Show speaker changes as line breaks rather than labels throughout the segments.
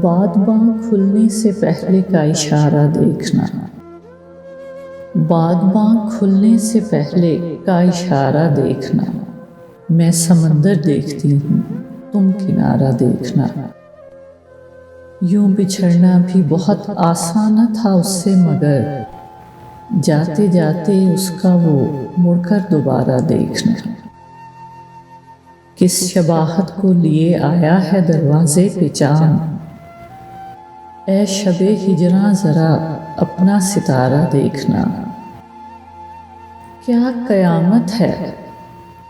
باد باں کھلنے سے پہلے کا اشارہ دیکھنا، باد باں کھلنے سے پہلے کا اشارہ دیکھنا، میں سمندر دیکھتی ہوں تم کنارہ دیکھنا۔ یوں بچھڑنا بھی بہت آسان تھا اس سے، مگر جاتے جاتے اس کا وہ مڑ کر دوبارہ دیکھنا۔ کس شباہت کو لیے آیا ہے دروازے پہ چاند، اے شب ہجراں ذرا اپنا ستارہ دیکھنا۔ کیا قیامت ہے،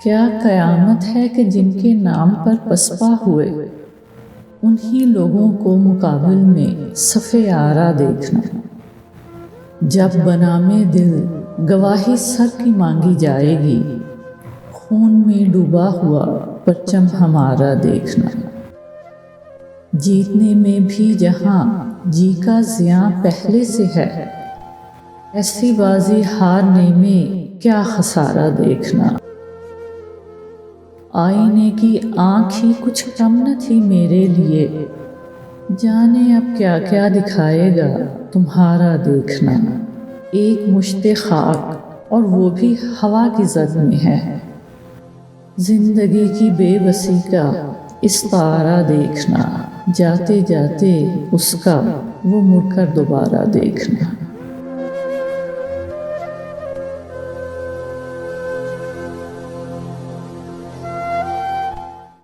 کیا قیامت ہے کہ جن کے نام پر پسپا ہوئے، انہی لوگوں کو مقابل میں صف آرا دیکھنا۔ جب بنام دل گواہی سر کی مانگی جائے گی، خون میں ڈوبا ہوا پرچم ہمارا دیکھنا۔ جیتنے میں بھی جہاں جی کا زیاں پہلے سے ہے، ایسی بازی ہارنے میں کیا خسارہ دیکھنا۔ آئینے کی آنکھ ہی کچھ کم نہ تھی میرے لیے، جانے اب کیا کیا دکھائے گا تمہارا دیکھنا۔ ایک مشت خاک اور وہ بھی ہوا کی زد میں ہے، زندگی کی بے بسی کا استعارہ دیکھنا۔ جاتے جاتے اس کا وہ مڑ کر دوبارہ دیکھنا۔